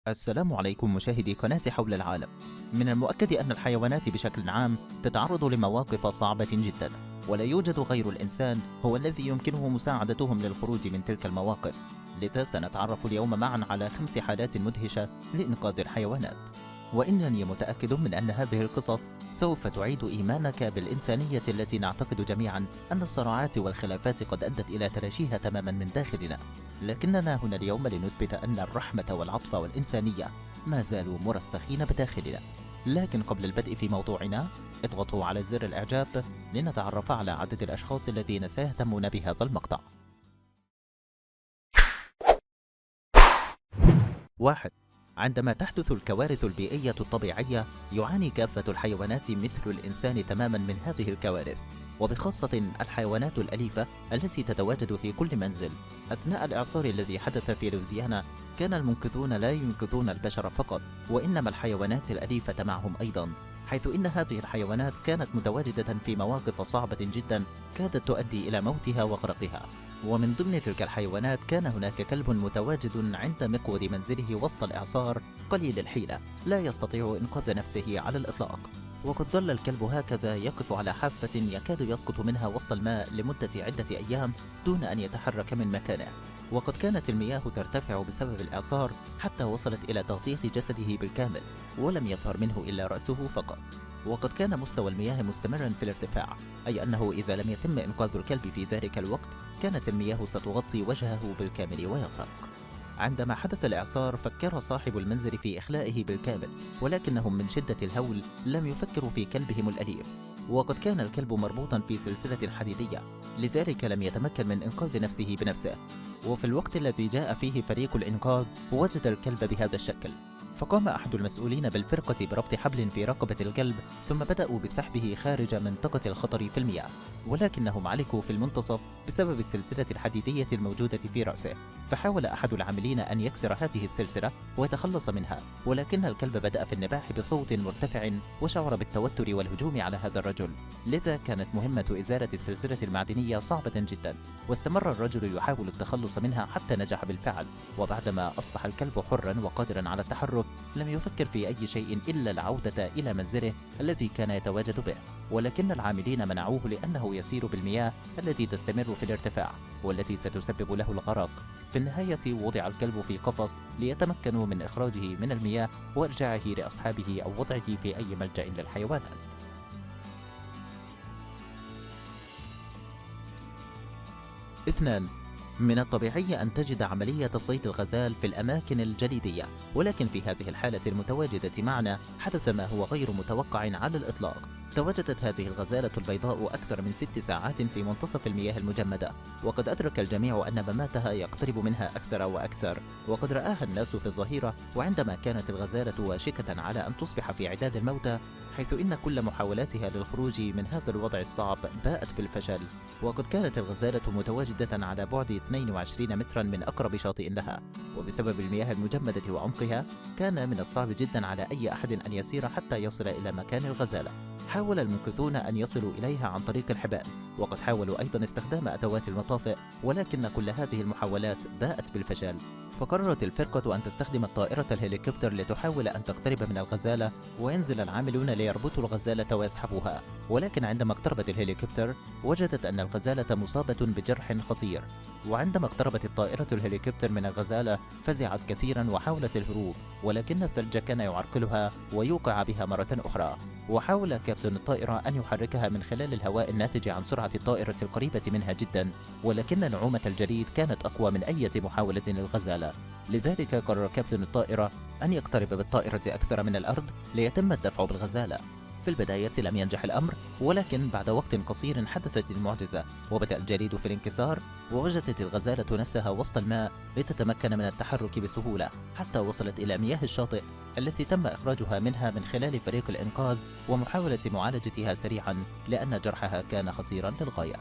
السلام عليكم مشاهدي قناة حول العالم. من المؤكد أن الحيوانات بشكل عام تتعرض لمواقف صعبة جدا، ولا يوجد غير الإنسان هو الذي يمكنه مساعدتهم للخروج من تلك المواقف. لذا سنتعرف اليوم معا على 5 حالات مدهشة لإنقاذ الحيوانات، وإنني متأكد من أن هذه القصص سوف تعيد إيمانك بالإنسانية التي نعتقد جميعا أن الصراعات والخلافات قد أدت إلى تلاشيها تماما من داخلنا. لكننا هنا اليوم لنثبت أن الرحمة والعطف والإنسانية ما زالوا مرسخين بداخلنا. لكن قبل البدء في موضوعنا، اضغطوا على زر الإعجاب لنتعرف على عدد الأشخاص الذين سيهتمون بهذا المقطع. 1. عندما تحدث الكوارث البيئية الطبيعية، يعاني كافة الحيوانات مثل الإنسان تماما من هذه الكوارث، وبخاصة الحيوانات الأليفة التي تتواجد في كل منزل. أثناء الإعصار الذي حدث في لوزيانا، كان المنقذون لا ينقذون البشر فقط، وإنما الحيوانات الأليفة معهم أيضا، حيث إن هذه الحيوانات كانت متواجدة في مواقف صعبة جدا كادت تؤدي إلى موتها وغرقها. ومن ضمن تلك الحيوانات كان هناك كلب متواجد عند مقود منزله وسط الإعصار قليل الحيلة، لا يستطيع إنقاذ نفسه على الإطلاق. وقد ظل الكلب هكذا يقف على حافة يكاد يسقط منها وسط الماء لمدة عدة أيام دون أن يتحرك من مكانه. وقد كانت المياه ترتفع بسبب الإعصار حتى وصلت إلى تغطية جسده بالكامل، ولم يظهر منه إلا رأسه فقط. وقد كان مستوى المياه مستمرا في الارتفاع، أي أنه إذا لم يتم إنقاذ الكلب في ذلك الوقت كانت المياه ستغطي وجهه بالكامل ويغرق. عندما حدث الإعصار فكر صاحب المنزل في إخلائه بالكامل، ولكنهم من شدة الهول لم يفكروا في كلبهم الأليف. وقد كان الكلب مربوطا في سلسلة حديدية، لذلك لم يتمكن من إنقاذ نفسه بنفسه. وفي الوقت الذي جاء فيه فريق الإنقاذ وجد الكلب بهذا الشكل، فقام أحد المسؤولين بالفرقة بربط حبل في رقبة الكلب، ثم بدأوا بسحبه خارج منطقة الخطر في المياه، ولكنهم علقوا في المنتصف بسبب السلسلة الحديدية الموجودة في رأسه. فحاول أحد العاملين أن يكسر هذه السلسلة ويتخلص منها، ولكن الكلب بدأ في النباح بصوت مرتفع وشعر بالتوتر والهجوم على هذا الرجل. لذا كانت مهمة إزالة السلسلة المعدنية صعبة جدا، واستمر الرجل يحاول التخلص منها حتى نجح بالفعل. وبعدما أصبح الكلب حرا وقادرا على التحرك، لم يفكر في أي شيء إلا العودة إلى منزله الذي كان يتواجد به. ولكن العاملين منعوه لأنه يسير بالمياه التي تستمر في الارتفاع والتي ستسبب له الغرق. في النهاية وضع الكلب في قفص ليتمكنوا من إخراجه من المياه وإرجاعه لأصحابه أو وضعه في أي ملجأ للحيوانات. 2. من الطبيعي أن تجد عملية صيد الغزال في الأماكن الجليدية، ولكن في هذه الحالة المتواجدة معنا حدث ما هو غير متوقع على الإطلاق. تواجدت هذه الغزالة البيضاء أكثر من 6 ساعات في منتصف المياه المجمدة، وقد أدرك الجميع أن مماتها يقترب منها أكثر وأكثر. وقد رآها الناس في الظهيرة، وعندما كانت الغزالة واشكة على أن تصبح في عداد الموتى، حيث إن كل محاولاتها للخروج من هذا الوضع الصعب باءت بالفشل. وقد كانت الغزالة متواجدة على بعد 22 مترا من أقرب شاطئ لها، وبسبب المياه المجمدة وعمقها كان من الصعب جدا على أي أحد أن يسير حتى يصل إلى مكان الغزالة. حاول المنقذون أن يصلوا إليها عن طريق الحبال، وقد حاولوا أيضا استخدام أدوات المطافئ، ولكن كل هذه المحاولات باءت بالفشل. فقررت الفرقة أن تستخدم الطائرة الهليكوبتر لتحاول أن تقترب من الغزالة، وينزل العاملون ليربطوا الغزالة ويسحبوها. ولكن عندما اقتربت الهليكوبتر وجدت أن الغزالة مصابة بجرح خطير، وعندما اقتربت الطائرة الهليكوبتر من الغزالة فزعت كثيرا وحاولت الهروب، ولكن الثلج كان يعرقلها ويوقع بها مرة أخرى. وحاول كابتن الطائرة أن يحركها من خلال الهواء الناتج عن سرعة الطائرة القريبة منها جدا، ولكن نعومة الجليد كانت أقوى من أي محاولة للغزالة. لذلك قرر كابتن الطائرة أن يقترب بالطائرة أكثر من الأرض ليتم الدفع بالغزالة. في البداية لم ينجح الأمر، ولكن بعد وقت قصير حدثت المعجزة، وبدأ الجليد في الانكسار، ووجدت الغزالة نفسها وسط الماء لتتمكن من التحرك بسهولة حتى وصلت إلى مياه الشاطئ التي تم إخراجها منها من خلال فريق الإنقاذ ومحاولة معالجتها سريعا لأن جرحها كان خطيرا للغاية.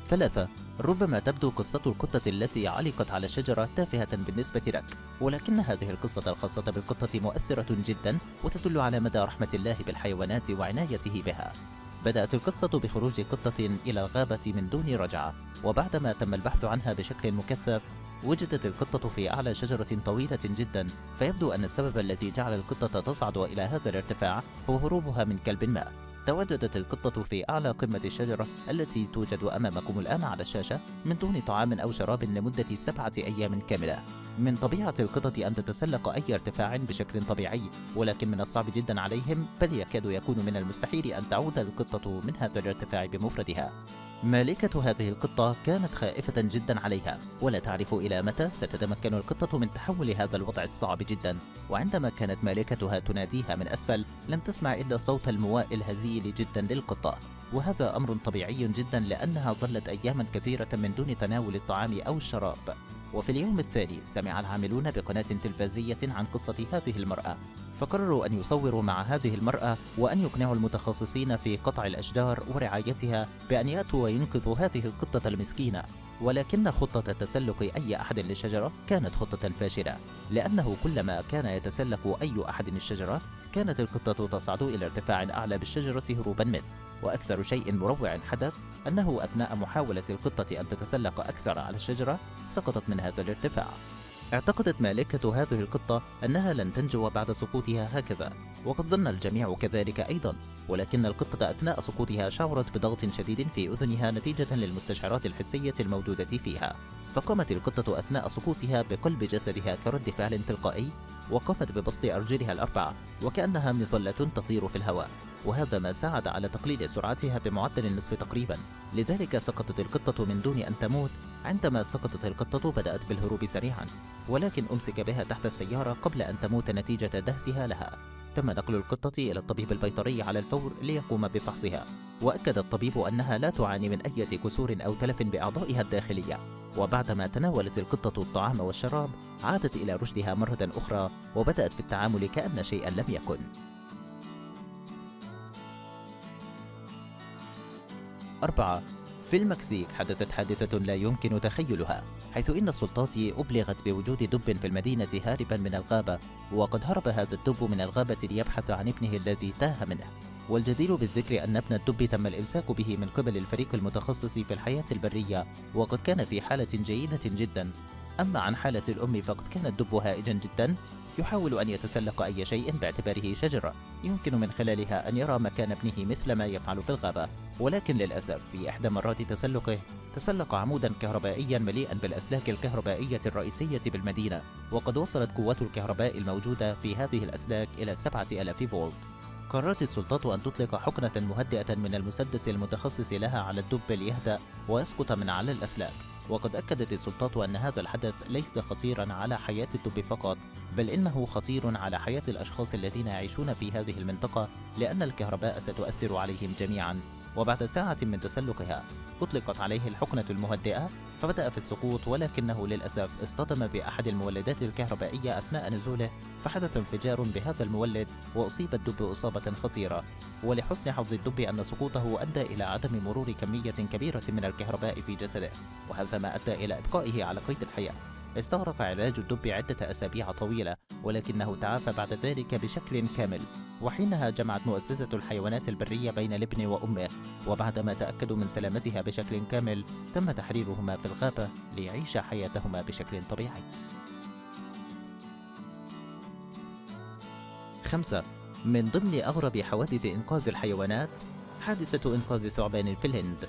3. ربما تبدو قصة القطة التي علقت على الشجرة تافهة بالنسبة لك، ولكن هذه القصة الخاصة بالقطة مؤثرة جدا وتدل على مدى رحمة الله بالحيوانات وعنايته بها. بدأت القصة بخروج قطة إلى الغابة من دون رجعة، وبعدما تم البحث عنها بشكل مكثف وجدت القطة في أعلى شجرة طويلة جدا، فيبدو أن السبب الذي جعل القطة تصعد إلى هذا الارتفاع هو هروبها من كلب ما. تواجدت القطة في أعلى قمة الشجرة التي توجد أمامكم الآن على الشاشة من دون طعام أو شراب لمدة 7 أيام كاملة. من طبيعة القطط أن تتسلق أي ارتفاع بشكل طبيعي، ولكن من الصعب جدا عليهم، بل يكاد يكون من المستحيل أن تعود القطة من هذا الارتفاع بمفردها. مالكة هذه القطة كانت خائفة جدا عليها، ولا تعرف إلى متى ستتمكن القطة من تحمل هذا الوضع الصعب جدا. وعندما كانت مالكتها تناديها من أسفل، لم تسمع إلا صوت المواء الهزيل جدا للقطة، وهذا أمر طبيعي جدا لأنها ظلت أياما كثيرة من دون تناول الطعام أو الشراب. وفي اليوم الثاني سمع العاملون بقناة تلفزية عن قصة هذه المرأة، فقرروا أن يصوروا مع هذه المرأة وأن يقنعوا المتخصصين في قطع الأشجار ورعايتها بأن يأتوا وينقذوا هذه القطة المسكينة. ولكن خطة تسلق أي أحد للشجرة كانت خطة فاشلة، لأنه كلما كان يتسلق أي أحد الشجرة كانت القطة تصعد إلى ارتفاع أعلى بالشجرة هروبا منه. وأكثر شيء مروع حدث أنه أثناء محاولة القطة أن تتسلق أكثر على الشجرة سقطت من هذا الارتفاع. اعتقدت مالكة هذه القطة أنها لن تنجو بعد سقوطها هكذا، وقد ظن الجميع كذلك أيضا، ولكن القطة أثناء سقوطها شعرت بضغط شديد في أذنها نتيجة للمستشعرات الحسية الموجودة فيها، فقامت القطة أثناء سقوطها بقلب جسدها كرد فعل تلقائي، وقامت ببسط أرجلها الأربعة وكأنها مظلة تطير في الهواء، وهذا ما ساعد على تقليل سرعتها بمعدل النصف تقريبا. لذلك سقطت القطة من دون أن تموت. عندما سقطت القطة بدأت بالهروب سريعا، ولكن أمسك بها تحت السيارة قبل أن تموت نتيجة دهسها لها. تم نقل القطة إلى الطبيب البيطري على الفور ليقوم بفحصها، وأكد الطبيب أنها لا تعاني من أي كسور أو تلف بأعضائها الداخلية. وبعدما تناولت القطة الطعام والشراب عادت إلى رشدها مرة أخرى وبدأت في التعامل كأن شيئا لم يكن. 4. في المكسيك حدثت حادثة لا يمكن تخيلها، حيث إن السلطات أبلغت بوجود دب في المدينة هاربا من الغابة، وقد هرب هذا الدب من الغابة ليبحث عن ابنه الذي تاه منه. والجدير بالذكر أن ابن الدب تم الإمساك به من قبل الفريق المتخصص في الحياة البرية، وقد كان في حالة جيدة جدا. أما عن حالة الأم فقد كان الدب هائجا جدا، يحاول أن يتسلق أي شيء باعتباره شجرة يمكن من خلالها أن يرى مكان ابنه مثل ما يفعل في الغابة. ولكن للأسف في إحدى مرات تسلقه تسلق عمودا كهربائيا مليئا بالأسلاك الكهربائية الرئيسية بالمدينة، وقد وصلت قوات الكهرباء الموجودة في هذه الأسلاك إلى 7000 فولت. قررت السلطات أن تطلق حقنة مهدئة من المسدس المتخصص لها على الدب ليهدأ ويسقط من على الأسلاك. وقد أكدت السلطات أن هذا الحدث ليس خطيرا على حياة الدب فقط، بل إنه خطير على حياة الأشخاص الذين يعيشون في هذه المنطقة، لأن الكهرباء ستؤثر عليهم جميعا. وبعد ساعة من تسلقها أطلقت عليه الحقنة المهدئة فبدأ في السقوط، ولكنه للأسف اصطدم بأحد المولدات الكهربائية أثناء نزوله، فحدث انفجار بهذا المولد وأصيب الدب إصابة خطيرة. ولحسن حظ الدب أن سقوطه أدى إلى عدم مرور كمية كبيرة من الكهرباء في جسده، وهذا ما أدى إلى إبقائه على قيد الحياة. استغرق علاج الدب عدة أسابيع طويلة، ولكنه تعافى بعد ذلك بشكل كامل. وحينها جمعت مؤسسة الحيوانات البرية بين الابن وأمه، وبعدما تأكدوا من سلامتها بشكل كامل تم تحريرهما في الغابة ليعيش حياتهما بشكل طبيعي. 5. من ضمن أغرب حوادث إنقاذ الحيوانات حادثة إنقاذ ثعبان في الهند،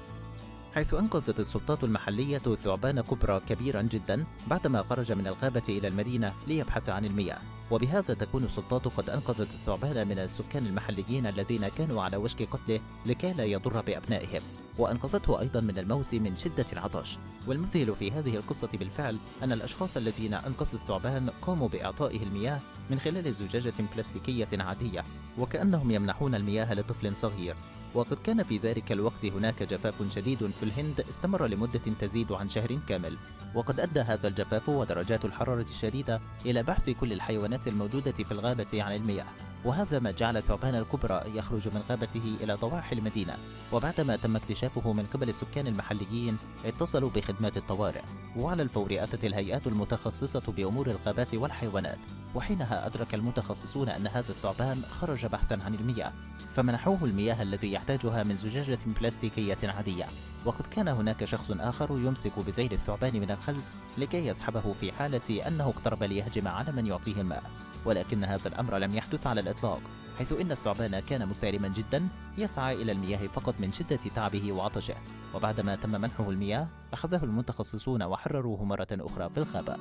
حيث أنقذت السلطات المحلية ثعبان كبرى كبيرا جدا بعدما خرج من الغابة إلى المدينة ليبحث عن المياه، وبهذا تكون السلطات قد أنقذت الثعبان من السكان المحليين الذين كانوا على وشك قتله لكي لا يضر بأبنائهم، وأنقذته أيضا من الموت من شدة العطش. والمذهل في هذه القصة بالفعل أن الأشخاص الذين أنقذوا الثعبان قاموا بإعطائه المياه من خلال زجاجة بلاستيكية عادية، وكأنهم يمنحون المياه لطفل صغير. وقد كان في ذلك الوقت هناك جفاف شديد في الهند استمر لمدة تزيد عن شهر كامل، وقد أدى هذا الجفاف ودرجات الحرارة الشديدة إلى بحث كل الحيوانات الموجودة في الغابة عن المياه، وهذا ما جعل ثعبان الكبرى يخرج من غابته إلى ضواحي المدينة. وبعدما تم اكتشافه من قبل السكان المحليين اتصلوا بخدمة خدمات الطوارئ. وعلى الفور أتت الهيئات المتخصصة بأمور الغابات والحيوانات، وحينها أدرك المتخصصون أن هذا الثعبان خرج بحثا عن المياه، فمنحوه المياه الذي يحتاجها من زجاجة بلاستيكية عادية. وقد كان هناك شخص آخر يمسك بذيل الثعبان من الخلف لكي يسحبه في حالة أنه اقترب ليهجم على من يعطيه الماء، ولكن هذا الأمر لم يحدث على الإطلاق، حيث إن الثعبان كان مسالما جدا يسعى إلى المياه فقط من شدة تعبه وعطشه. وبعدما تم منحه المياه أخذه المتخصصون وحرروه مرة أخرى في الغابة.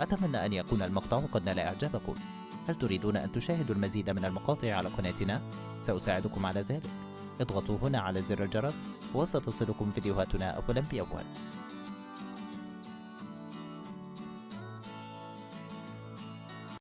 أتمنى أن يكون المقطع قد نال إعجابكم. هل تريدون أن تشاهدوا المزيد من المقاطع على قناتنا؟ سأساعدكم على ذلك. اضغطوا هنا على زر الجرس وستصلكم فيديوهاتنا أولا بأول.